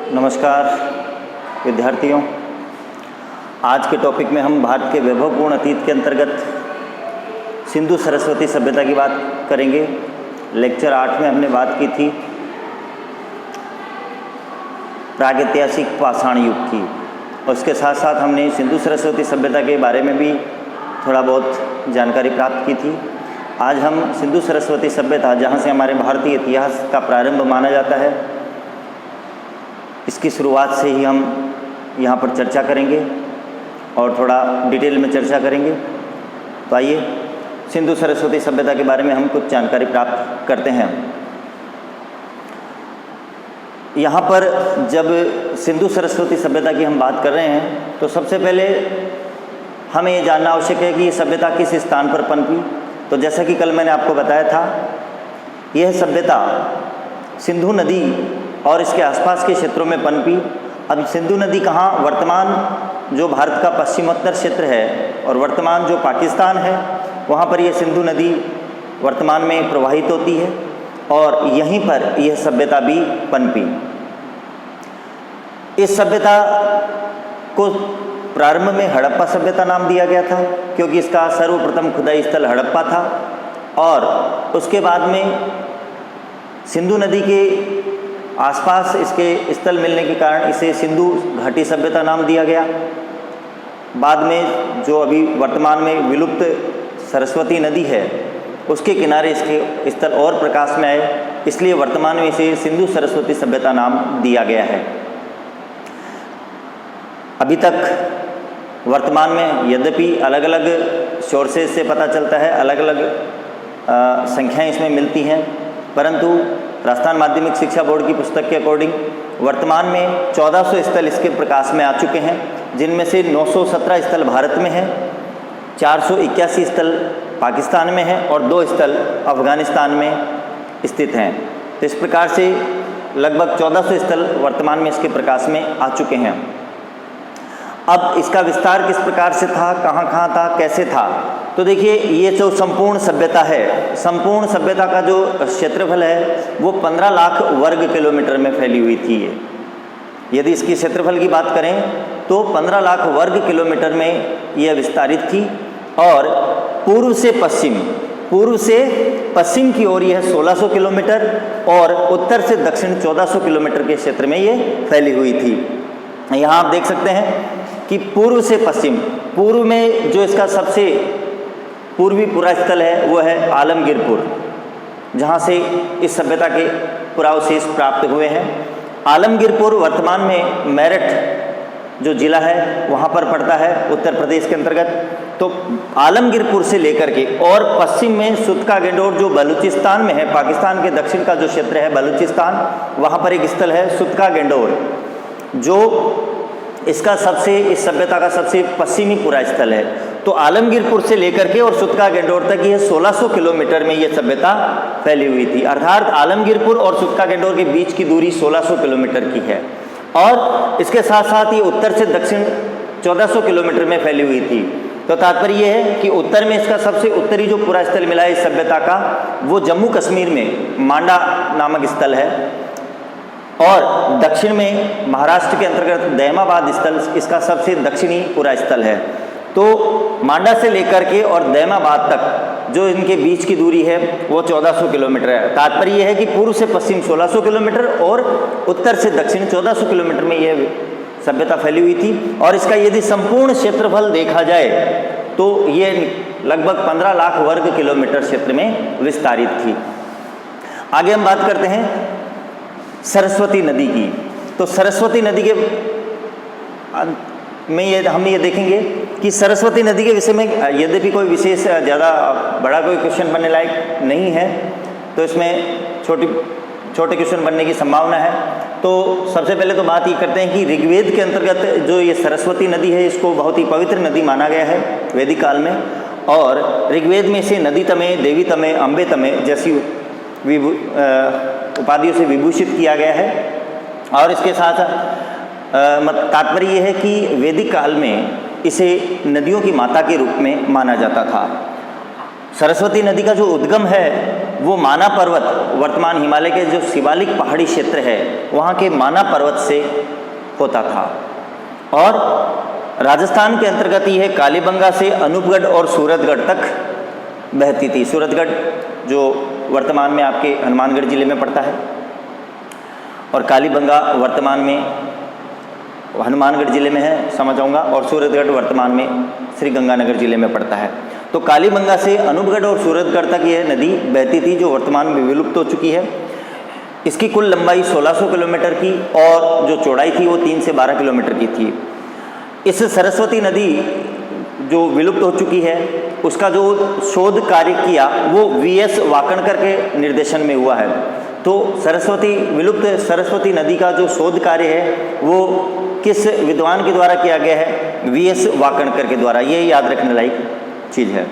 नमस्कार विद्यार्थियों, आज के टॉपिक में हम भारत के वैभवपूर्ण अतीत के अंतर्गत सिंधु सरस्वती सभ्यता की बात करेंगे। लेक्चर 8 में हमने बात की थी प्रागैतिहासिक पाषाण युग की, और उसके साथ साथ हमने सिंधु सरस्वती सभ्यता के बारे में भी थोड़ा बहुत जानकारी प्राप्त की थी। आज हम सिंधु सरस्वती सभ्यता, जहाँ से हमारे भारतीय इतिहास का प्रारंभ माना जाता है, इसकी शुरुआत से ही हम यहाँ पर चर्चा करेंगे और थोड़ा डिटेल में चर्चा करेंगे। तो आइए सिंधु सरस्वती सभ्यता के बारे में हम कुछ जानकारी प्राप्त करते हैं। यहाँ पर जब सिंधु सरस्वती सभ्यता की हम बात कर रहे हैं तो सबसे पहले हमें ये जानना आवश्यक है कि ये सभ्यता किस स्थान पर पनपी। तो जैसा कि कल मैंने आपको बताया था, यह सभ्यता सिंधु नदी और इसके आसपास के क्षेत्रों में पनपी। अब सिंधु नदी कहाँ, वर्तमान जो भारत का पश्चिमोत्तर क्षेत्र है और वर्तमान जो पाकिस्तान है, वहाँ पर यह सिंधु नदी वर्तमान में प्रवाहित होती है और यहीं पर यह सभ्यता भी पनपी। इस सभ्यता को प्रारंभ में हड़प्पा सभ्यता नाम दिया गया था, क्योंकि इसका सर्वप्रथम खुदाई स्थल हड़प्पा था, और उसके बाद में सिंधु नदी के आसपास इसके स्थल मिलने के कारण इसे सिंधु घाटी सभ्यता नाम दिया गया। बाद में जो अभी वर्तमान में विलुप्त सरस्वती नदी है, उसके किनारे इसके स्थल और प्रकाश में आए, इसलिए वर्तमान में इसे सिंधु सरस्वती सभ्यता नाम दिया गया है। अभी तक वर्तमान में यद्यपि अलग अलग सोर्सेज से पता चलता है, अलग अलग संख्याएं इसमें मिलती हैं, परंतु राजस्थान माध्यमिक शिक्षा बोर्ड की पुस्तक के अकॉर्डिंग वर्तमान में 1400 स्थल इसके प्रकाश में आ चुके हैं, जिनमें से 917 स्थल भारत में हैं, 481 स्थल पाकिस्तान में हैं और 2 स्थल अफगानिस्तान में स्थित हैं। तो इस प्रकार से लगभग 1400 स्थल वर्तमान में इसके प्रकाश में आ चुके हैं। अब इसका विस्तार किस प्रकार से था, कहाँ कहाँ था, कैसे था, तो देखिए ये जो संपूर्ण सभ्यता है, संपूर्ण सभ्यता का जो क्षेत्रफल है वो 15 लाख वर्ग किलोमीटर में फैली हुई थी। यदि इसकी क्षेत्रफल की बात करें तो 15 लाख वर्ग किलोमीटर में यह विस्तारित थी, और पूर्व से पश्चिम की ओर यह 1600 किलोमीटर और उत्तर से दक्षिण 1400 किलोमीटर के क्षेत्र में ये फैली हुई थी। यहाँ आप देख सकते हैं कि पूर्व से पश्चिम, पूर्व में जो इसका सबसे पूर्वी पुरा स्थल है वो है आलमगीरपुर, जहाँ से इस सभ्यता के पुरावशेष प्राप्त हुए हैं। आलमगीरपुर वर्तमान में मेरठ जो जिला है वहाँ पर पड़ता है, उत्तर प्रदेश के अंतर्गत। तो आलमगीरपुर से लेकर के और पश्चिम में सुतका गेंडोर जो बलूचिस्तान में है, पाकिस्तान के दक्षिण का जो क्षेत्र है बलूचिस्तान, वहाँ पर एक स्थल है सुतका गेंडोर, जो इसका इस सभ्यता का सबसे पश्चिमी पूरा स्थल है। तो आलमगीरपुर से लेकर के और सुतका गेंडोर तक यह 1600 किलोमीटर में यह सभ्यता फैली हुई थी। अर्थात आलमगीरपुर और सुतका गेंडोर के बीच की दूरी 1600 किलोमीटर की है, और इसके साथ साथ ये उत्तर से दक्षिण 1400 किलोमीटर में फैली हुई थी। तो तात्पर्य यह है कि उत्तर में इसका सबसे उत्तरी जो पूरा स्थल मिला है इस सभ्यता का, वो जम्मू कश्मीर में मांडा नामक स्थल है, और दक्षिण में महाराष्ट्र के अंतर्गत दैमाबाद स्थल इसका सबसे दक्षिणी पूरा स्थल है। तो मांडा से लेकर के और दैमाबाद तक जो इनके बीच की दूरी है वो 1400 किलोमीटर है। तात्पर्य यह है कि पूर्व से पश्चिम 1600 किलोमीटर और उत्तर से दक्षिण 1400 किलोमीटर में यह सभ्यता फैली हुई थी। और इसका यदि संपूर्ण क्षेत्रफल देखा जाए तो ये लगभग 15 लाख वर्ग किलोमीटर क्षेत्र में विस्तारित थी। आगे हम बात करते हैं सरस्वती नदी की। तो सरस्वती नदी के में हम ये देखेंगे कि सरस्वती नदी के विषय में यद्यपि कोई विशेष ज़्यादा बड़ा कोई क्वेश्चन बनने लायक नहीं है, तो इसमें छोटे क्वेश्चन बनने की संभावना है। तो सबसे पहले तो बात ये करते हैं कि ऋग्वेद के अंतर्गत जो ये सरस्वती नदी है, इसको बहुत ही पवित्र नदी माना गया है वैदिक काल में, और ऋग्वेद में इसे नदी तमे, देवी तमे, अम्बे तमे जैसी उपाधियों से विभूषित किया गया है। और इसके साथ तात्पर्य यह है कि वैदिक काल में इसे नदियों की माता के रूप में माना जाता था। सरस्वती नदी का जो उद्गम है वो माना पर्वत, वर्तमान हिमालय के जो शिवालिक पहाड़ी क्षेत्र है वहाँ के माना पर्वत से होता था। और राजस्थान के अंतर्गत ये कालीबंगा से अनूपगढ़ और सूरतगढ़ तक बहती थी। सूरतगढ़ जो वर्तमान में आपके हनुमानगढ़ जिले में पड़ता है, और कालीबंगा वर्तमान में हनुमानगढ़ जिले में है, समझ आऊँगा, और सूरतगढ़ वर्तमान में श्री गंगानगर जिले में पड़ता है। तो कालीबंगा से अनूपगढ़ और सूरतगढ़ तक यह नदी बहती थी, जो वर्तमान में विलुप्त हो चुकी है। इसकी कुल लंबाई 1600 किलोमीटर की और जो चौड़ाई थी वो 3 से 12 किलोमीटर की थी। इस सरस्वती नदी जो विलुप्त हो चुकी है उसका जो शोध कार्य किया वो वीएस वाकणकर के निर्देशन में हुआ है। तो विलुप्त सरस्वती नदी का जो शोध कार्य है वो किस विद्वान के द्वारा किया गया है? वीएस वाकणकर के द्वारा। ये याद रखने लायक चीज़ है।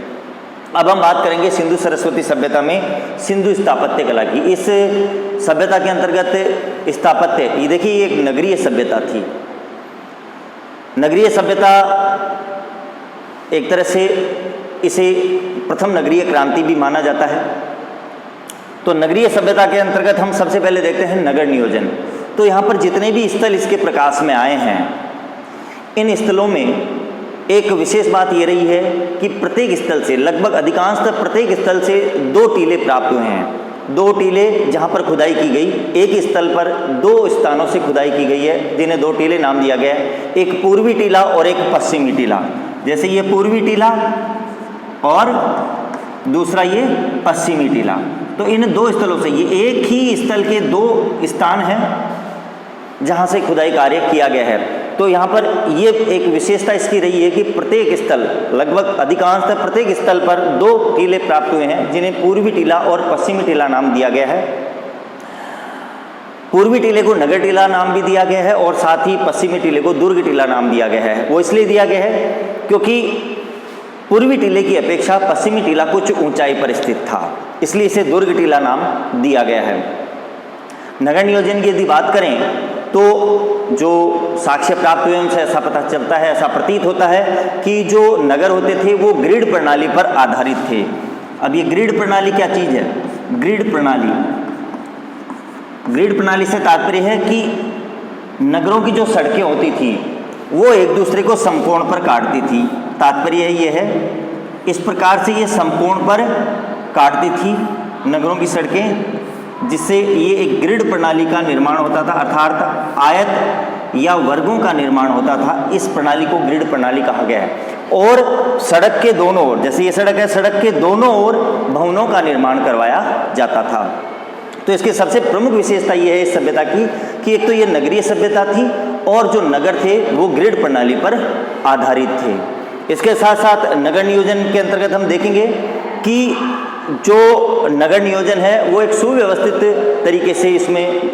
अब हम बात करेंगे सिंधु सरस्वती सभ्यता में सिंधु स्थापत्य कला की। इस सभ्यता के अंतर्गत स्थापत्य, ये देखिए, ये एक नगरीय सभ्यता थी। नगरीय सभ्यता एक तरह से इसे प्रथम नगरीय क्रांति भी माना जाता है। तो नगरीय सभ्यता के अंतर्गत हम सबसे पहले देखते हैं नगर नियोजन। तो यहाँ पर जितने भी स्थल इसके प्रकाश में आए हैं, इन स्थलों में एक विशेष बात ये रही है कि प्रत्येक स्थल से, लगभग अधिकांशतः प्रत्येक स्थल से 2 टीले प्राप्त हुए हैं। 2 टीले जहाँ पर खुदाई की गई, एक स्थल पर 2 स्थानों से खुदाई की गई है, जिन्हें 2 टीले नाम दिया गया है, एक पूर्वी टीला और एक पश्चिमी टीला। जैसे ये पूर्वी टीला और दूसरा ये पश्चिमी टीला। तो इन 2 स्थलों से, ये एक ही स्थल के 2 स्थान हैं जहाँ से खुदाई कार्य किया गया है। तो यहाँ पर ये एक विशेषता इसकी रही है कि प्रत्येक स्थल, लगभग अधिकांशतः प्रत्येक स्थल पर 2 टीले प्राप्त हुए हैं, जिन्हें पूर्वी टीला और पश्चिमी टीला नाम दिया गया है। पूर्वी टीले को नगर टीला नाम भी दिया गया है और साथ ही पश्चिमी टीले को दुर्ग टीला नाम दिया गया है। वो इसलिए दिया गया है क्योंकि पूर्वी टीले की अपेक्षा पश्चिमी टीला कुछ ऊंचाई पर स्थित था, इसलिए इसे दुर्ग टीला नाम दिया गया है। नगर नियोजन की यदि बात करें तो जो साक्ष्य प्राप्त हुए उनसे ऐसा पता चलता है, ऐसा प्रतीत होता है कि जो नगर होते थे वो ग्रिड प्रणाली पर आधारित थे। अब ये ग्रिड प्रणाली क्या चीज़ है? ग्रिड प्रणाली से तात्पर्य है कि नगरों की जो सड़कें होती थी वो एक दूसरे को समकोण पर काटती थी। तात्पर्य ये है, इस प्रकार से ये समकोण पर काटती थी नगरों की सड़कें, जिससे ये एक ग्रिड प्रणाली का निर्माण होता था, अर्थात आयत या वर्गों का निर्माण होता था। इस प्रणाली को ग्रिड प्रणाली कहा गया है। और सड़क के दोनों ओर, जैसे ये सड़क है, सड़क के दोनों ओर भवनों का निर्माण करवाया जाता था। तो इसकी सबसे प्रमुख विशेषता ये है इस सभ्यता की कि एक तो ये नगरीय सभ्यता थी और जो नगर थे वो ग्रिड प्रणाली पर आधारित थे। इसके साथ साथ नगर नियोजन के अंतर्गत हम देखेंगे कि जो नगर नियोजन है वो एक सुव्यवस्थित तरीके से इसमें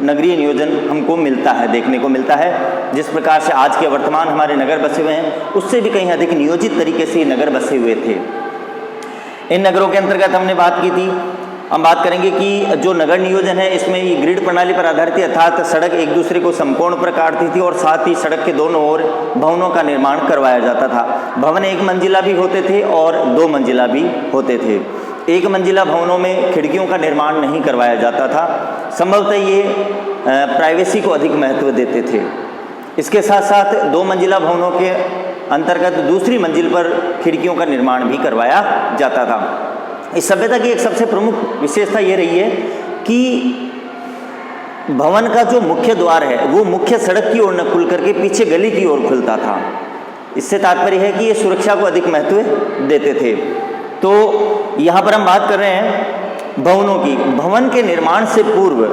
नगरीय नियोजन हमको मिलता है, देखने को मिलता है। जिस प्रकार से आज के वर्तमान हमारे नगर बसे हुए हैं, उससे भी कहीं अधिक नियोजित तरीके से नगर बसे हुए थे। इन नगरों के अंतर्गत हमने बात की थी। हम बात करेंगे कि जो नगर नियोजन है इसमें ये ग्रिड प्रणाली पर आधारित थी, अर्थात सड़क एक दूसरे को समकोण पर काटती थी और साथ ही सड़क के दोनों ओर भवनों का निर्माण करवाया जाता था। भवन 1 मंजिला भी होते थे और 2 मंजिला भी होते थे। 1 मंजिला भवनों में खिड़कियों का निर्माण नहीं करवाया जाता था, संभवतः ये प्राइवेसी को अधिक महत्व देते थे। इसके साथ साथ 2 मंजिला भवनों के अंतर्गत दूसरी मंजिल पर खिड़कियों का निर्माण भी करवाया जाता था। इस सभ्यता की एक सबसे प्रमुख विशेषता ये रही है कि भवन का जो मुख्य द्वार है वो मुख्य सड़क की ओर न खुल करके पीछे गली की ओर खुलता था। इससे तात्पर्य है कि ये सुरक्षा को अधिक महत्व देते थे। तो यहाँ पर हम बात कर रहे हैं भवनों की। भवन के निर्माण से पूर्व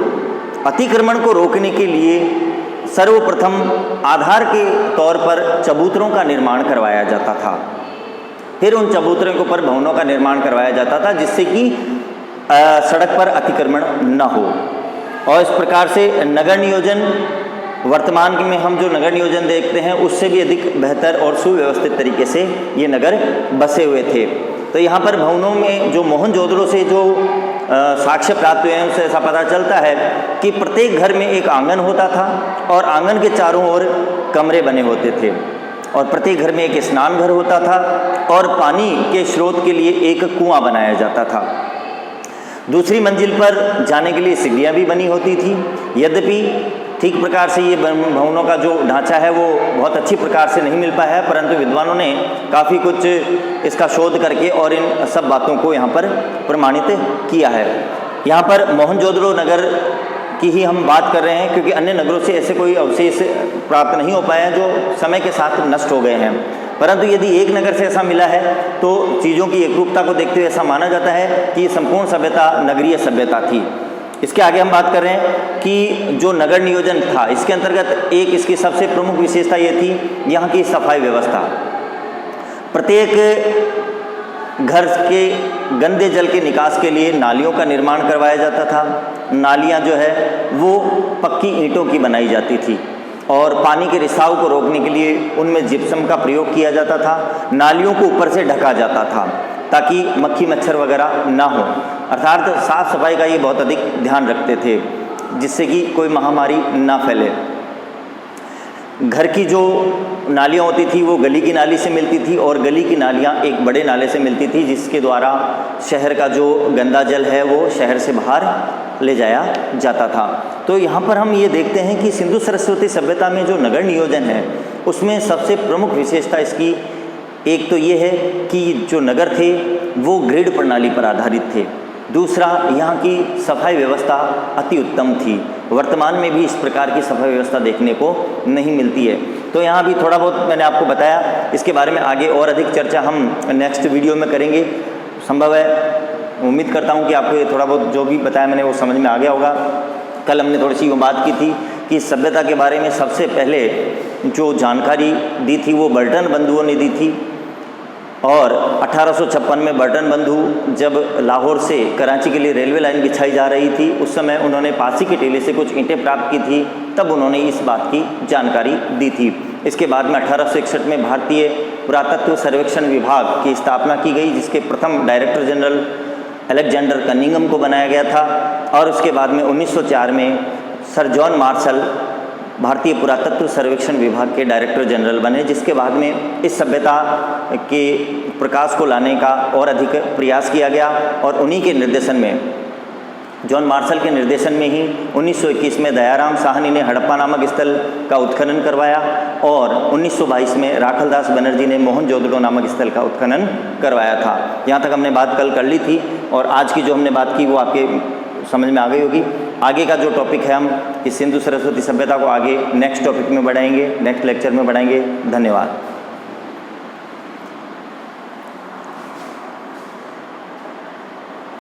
अतिक्रमण को रोकने के लिए सर्वप्रथम आधार के तौर पर चबूतरों का निर्माण करवाया जाता था। फिर उन चबूतरों के ऊपर भवनों का निर्माण करवाया जाता था, जिससे कि सड़क पर अतिक्रमण न हो। और इस प्रकार से नगर नियोजन, वर्तमान में हम जो नगर नियोजन देखते हैं उससे भी अधिक बेहतर और सुव्यवस्थित तरीके से ये नगर बसे हुए थे। तो यहाँ पर भवनों में जो मोहनजोदड़ो से जो साक्ष्य प्राप्त हुए हैं उससे ऐसा पता चलता है कि प्रत्येक घर में एक आंगन होता था और आंगन के चारों ओर कमरे बने होते थे और प्रत्येक घर में एक स्नान घर होता था और पानी के स्रोत के लिए एक कुआं बनाया जाता था। दूसरी मंजिल पर जाने के लिए सीढ़ियाँ भी बनी होती थी। यद्यपि ठीक प्रकार से ये भवनों का जो ढांचा है वो बहुत अच्छी प्रकार से नहीं मिल पाया है, परंतु विद्वानों ने काफ़ी कुछ इसका शोध करके और इन सब बातों को यहाँ पर प्रमाणित किया है। यहाँ पर मोहनजोदड़ो नगर की ही हम बात कर रहे हैं, क्योंकि अन्य नगरों से ऐसे कोई अवशेष प्राप्त नहीं हो पाए हैं जो समय के साथ नष्ट हो गए हैं। परंतु यदि एक नगर से ऐसा मिला है तो चीज़ों की एकरूपता को देखते हुए ऐसा माना जाता है कि संपूर्ण सभ्यता नगरीय सभ्यता थी। इसके आगे हम बात कर रहे हैं कि जो नगर नियोजन था, इसके अंतर्गत एक इसकी सबसे प्रमुख विशेषता ये थी यहाँ की सफाई व्यवस्था। प्रत्येक घर के गंदे जल के निकास के लिए नालियों का निर्माण करवाया जाता था। नालियाँ जो है वो पक्की ईंटों की बनाई जाती थी और पानी के रिसाव को रोकने के लिए उनमें जिप्सम का प्रयोग किया जाता था। नालियों को ऊपर से ढका जाता था ताकि मक्खी मच्छर वगैरह ना हो, अर्थात साफ सफाई का ये बहुत अधिक ध्यान रखते थे जिससे कि कोई महामारी ना फैले। घर की जो नालियाँ होती थी वो गली की नाली से मिलती थी और गली की नालियाँ एक बड़े नाले से मिलती थी, जिसके द्वारा शहर का जो गंदा जल है वो शहर से बाहर ले जाया जाता था। तो यहाँ पर हम ये देखते हैं कि सिंधु सरस्वती सभ्यता में जो नगर नियोजन है उसमें सबसे प्रमुख विशेषता इसकी एक तो ये है कि जो नगर थे वो ग्रिड प्रणाली पर आधारित थे। दूसरा, यहाँ की सफाई व्यवस्था अति उत्तम थी। वर्तमान में भी इस प्रकार की सफाई व्यवस्था देखने को नहीं मिलती है। तो यहाँ भी थोड़ा बहुत मैंने आपको बताया, इसके बारे में आगे और अधिक चर्चा हम नेक्स्ट वीडियो में करेंगे। संभव है, उम्मीद करता हूँ कि आपको ये थोड़ा बहुत जो भी बताया मैंने वो समझ में आ गया होगा। कल हमने थोड़ी सी वो बात की थी कि सभ्यता के बारे में सबसे पहले जो जानकारी दी थी वो बर्टन बंधुओं ने दी थी, और 1856 में बर्टन बंधु जब लाहौर से कराची के लिए रेलवे लाइन बिछाई जा रही थी, उस समय उन्होंने पासी के टीले से कुछ ईंटें प्राप्त की थी, तब उन्होंने इस बात की जानकारी दी थी। इसके बाद में 1861 में भारतीय पुरातत्व सर्वेक्षण विभाग की स्थापना की गई, जिसके प्रथम डायरेक्टर जनरल अलेक्जेंडर कनिंघम को बनाया गया था, और उसके बाद में 1904 में सर जॉन मार्शल भारतीय पुरातत्व सर्वेक्षण विभाग के डायरेक्टर जनरल बने, जिसके बाद में इस सभ्यता के प्रकाश को लाने का और अधिक प्रयास किया गया। और उन्हीं के निर्देशन में, जॉन मार्शल के निर्देशन में ही 1921 में दयाराम साहनी ने हड़प्पा नामक स्थल का उत्खनन करवाया, और 1922 में राखलदास बनर्जी ने मोहनजोदड़ो नामक स्थल का उत्खनन करवाया था। यहाँ तक हमने बात कल कर ली थी, और आज की जो हमने बात की वो आपके समझ में आ गई होगी। आगे का जो टॉपिक है हम इस सिंधु सरस्वती सभ्यता को आगे नेक्स्ट टॉपिक में बढ़ाएंगे, नेक्स्ट लेक्चर में बढ़ाएंगे। धन्यवाद।